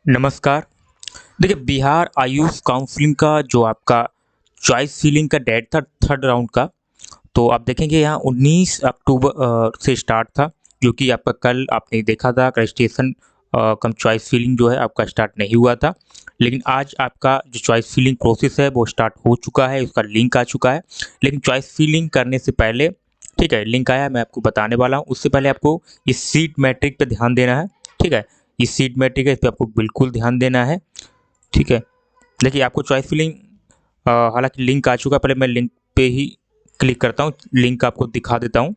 नमस्कार। देखिए, बिहार आयुष काउंसलिंग का जो आपका चॉइस फिलिंग का डेट था थर्ड राउंड का, तो आप देखेंगे यहाँ 19 अक्टूबर से स्टार्ट था, जो कि आपका कल आपने देखा था रजिस्ट्रेशन कम चॉइस फिलिंग जो है आपका स्टार्ट नहीं हुआ था। लेकिन आज आपका जो चॉइस फिलिंग प्रोसेस है वो स्टार्ट हो चुका है, उसका लिंक आ चुका है। लेकिन चॉइस फिलिंग करने से पहले, ठीक है, लिंक आया, मैं आपको बताने वाला हूँ। उससे पहले आपको इस सीट मैट्रिक पे ध्यान देना है, ठीक है। इस सीट मैट्रिक है, इस पे आपको बिल्कुल ध्यान देना है, ठीक है। देखिए, आपको चॉइस फिलिंग हालाँकि लिंक आ चुका है, पहले मैं लिंक पे ही क्लिक करता हूँ, लिंक आपको दिखा देता हूँ।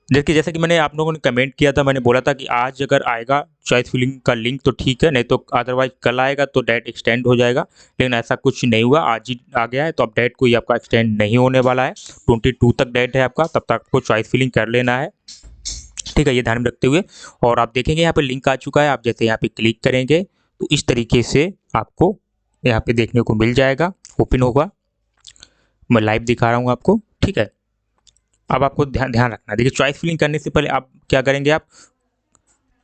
देखिए, जैसे कि मैंने आप लोगों ने कमेंट किया था, मैंने बोला था कि आज अगर आएगा चॉइस फिलिंग का लिंक तो ठीक है, नहीं तो अदरवाइज़ कल आएगा तो डेट एक्सटेंड हो जाएगा। लेकिन ऐसा कुछ नहीं हुआ, आज ही आ गया है, तो अब डेट कोई आपका एक्सटेंड नहीं होने वाला है। 22 तक डेट है आपका, तब तक आपको चॉइस फिलिंग कर लेना है, ठीक है, ये ध्यान में रखते हुए। और आप देखेंगे यहाँ पे लिंक आ चुका है, आप जैसे यहाँ पे क्लिक करेंगे तो इस तरीके से आपको यहाँ पे देखने को मिल जाएगा, ओपन होगा। मैं लाइव दिखा रहा हूँ आपको, ठीक है। अब आपको ध्यान ध्यान रखना है। देखिए, चॉइस फिलिंग करने से पहले आप क्या करेंगे, आप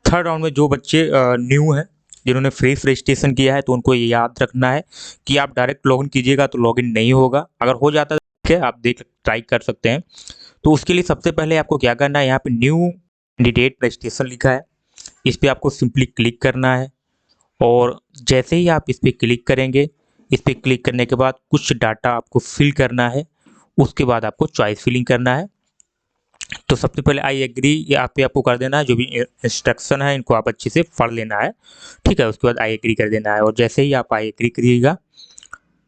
थर्ड राउंड में जो बच्चे न्यू हैं, जिन्होंने फ्रेश रजिस्ट्रेशन किया है, तो उनको ये याद रखना है कि आप डायरेक्ट लॉगिन कीजिएगा तो लॉगिन नहीं होगा। अगर हो जाता है ठीक है, आप देख ट्राई कर सकते हैं। तो उसके लिए सबसे पहले आपको क्या करना है, यहाँ पे न्यू कैंडिडेट रजिस्ट्रेशन लिखा है, इस पे आपको सिंपली क्लिक करना है। और जैसे ही आप इस पे क्लिक करेंगे, इस पे क्लिक करने के बाद कुछ डाटा आपको फिल करना है, उसके बाद आपको चॉइस फिलिंग करना है। तो सबसे पहले आई एग्री यहाँ पे आपको कर देना है, जो भी इंस्ट्रक्शन है इनको आप अच्छे से पढ़ लेना है, ठीक है। उसके बाद आई एग्री कर देना है, और जैसे ही आप आई एग्री करिएगा,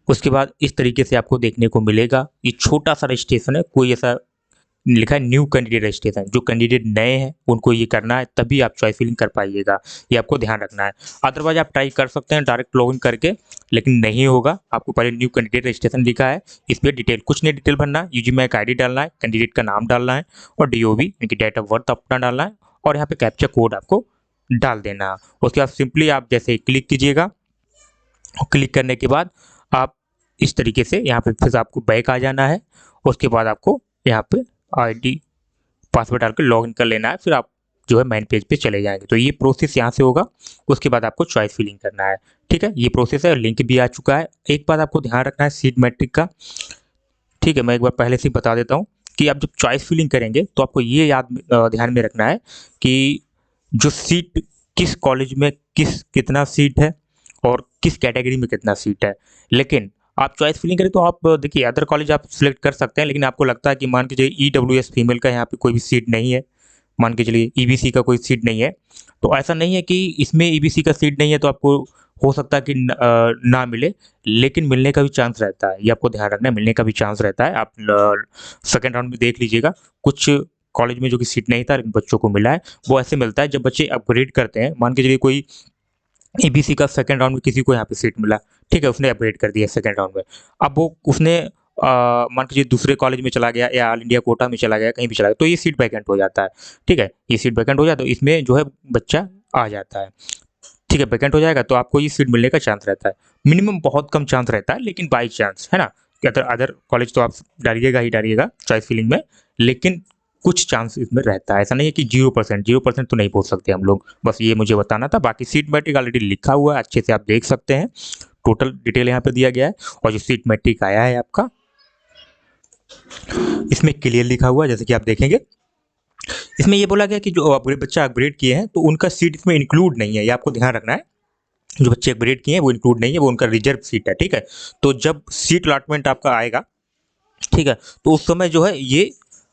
उसके बाद इस तरीके से आपको देखने को मिलेगा। ये छोटा सा रजिस्ट्रेशन है, कोई ऐसा लिखा है न्यू कैंडिडेट रजिस्ट्रेशन, जो कैंडिडेट नए हैं उनको ये करना है, तभी आप चॉइस फिलिंग कर पाइएगा, ये आपको ध्यान रखना है। अदरवाइज आप ट्राई कर सकते हैं डायरेक्ट लॉगिन करके, लेकिन नहीं होगा। आपको पहले न्यू कैंडिडेट रजिस्ट्रेशन लिखा है, इस पर डिटेल कुछ नहीं, डिटेल भरना है, यूजीमेक आईडी डालना है, कैंडिडेट का नाम डालना है, और डीओबी यानी डेट ऑफ बर्थ अपना डालना है, और यहाँ पे कैप्चा कोड आपको डाल देना है। उसके बाद सिंपली आप जैसे ही क्लिक कीजिएगा, क्लिक करने के बाद आप इस तरीके से यहाँ पे फिर आपको बैक आ जाना है। उसके बाद आपको यहाँ पे आईडी पासवर्ड डाल के लॉगिन कर लेना है, फिर आप जो है मेन पेज पे चले जाएंगे। तो ये प्रोसेस यहाँ से होगा, उसके बाद आपको चॉइस फिलिंग करना है, ठीक है। ये प्रोसेस है, लिंक भी आ चुका है। एक बात आपको ध्यान रखना है सीट मैट्रिक का, ठीक है, मैं एक बार पहले से ही बता देता हूँ कि आप जब चॉइस फिलिंग करेंगे तो आपको ये ध्यान में रखना है कि जो सीट किस कॉलेज में कितना सीट है और किस कैटेगरी में कितना सीट है। लेकिन आप चॉइस फिलिंग करें तो आप देखिए अदर कॉलेज आप सिलेक्ट कर सकते हैं, लेकिन आपको लगता है कि मान के चलिए ईडब्ल्यूएस फीमेल का यहाँ पे कोई भी सीट नहीं है, मान के चलिए ईबीसी का कोई सीट नहीं है, तो ऐसा नहीं है कि इसमें ईबीसी का सीट नहीं है तो आपको हो सकता है कि ना मिले, लेकिन मिलने का भी चांस रहता है, ये आपको ध्यान रखना है, मिलने का भी चांस रहता है। आप सेकेंड राउंड में देख लीजिएगा, कुछ कॉलेज में जो कि सीट नहीं था लेकिन बच्चों को मिला है। वो ऐसे मिलता है जब बच्चे अपग्रेड करते हैं, मान के चलिए कोई ईबीसी का सेकंड राउंड में किसी को यहाँ पे सीट मिला, ठीक है, उसने अपग्रेड कर दिया सेकंड राउंड में। अब वो उसने मान लीजिए दूसरे कॉलेज में चला गया या ऑल इंडिया कोटा में चला गया, कहीं भी चला गया, तो ये सीट वैकेंट हो जाता है, ठीक है। ये सीट वैकेंट हो जाता है तो इसमें जो है बच्चा आ जाता है, ठीक है, वैकेंट हो जाएगा तो आपको ये सीट मिलने का चांस रहता है। मिनिमम बहुत कम चांस रहता है, लेकिन बाई चांस है ना, कि अदर अदर कॉलेज तो आप डालिएगा ही डालिएगा चॉइस फिलिंग में, लेकिन कुछ चांस इसमें रहता है। ऐसा नहीं है कि 0%, 0% तो नहीं बोल सकते हम लोग, बस ये मुझे बताना था। बाकी सीट मैट्रिक ऑलरेडी लिखा हुआ है, अच्छे से आप देख सकते हैं, टोटल डिटेल यहाँ पे दिया गया है। और जो सीट मैट्रिक आया है आपका, इसमें क्लियर लिखा हुआ है, जैसे कि आप देखेंगे इसमें ये बोला गया कि जो अपग्रेड बच्चा अपग्रेड किए हैं तो उनका सीट इसमें इंक्लूड नहीं है, ये आपको ध्यान रखना है। जो बच्चे अपग्रेड किए हैं वो इंक्लूड नहीं है, वो उनका रिजर्व सीट है, ठीक है। तो जब सीट अलॉटमेंट आपका आएगा, ठीक है, तो उस समय जो है ये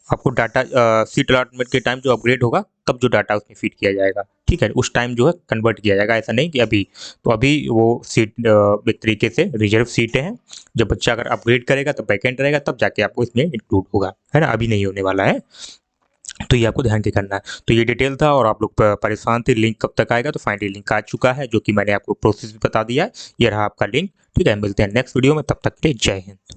आपको डाटा सीट अलॉटमेंट के टाइम जो अपग्रेड होगा तब जो डाटा उसमें फीड किया जाएगा, ठीक है, उस टाइम जो है कन्वर्ट किया जाएगा, ऐसा नहीं कि अभी। तो अभी वो सीट एक तरीके से रिजर्व सीटें हैं, जब बच्चा अगर अपग्रेड करेगा तो वैकेंट रहेगा तब जाके आपको इसमें इंक्लूड होगा, है ना, अभी नहीं होने वाला है। तो ये आपको ध्यान के करना है। तो ये डिटेल था और आप लोग परेशान थे लिंक कब तक आएगा, तो फाइनली लिंक आ चुका है, जो कि मैंने आपको प्रोसेस भी बता दिया है। ये रहा आपका लिंक, ठीक है। मिलते हैं नेक्स्ट वीडियो में, तब तक के लिए जय हिंद।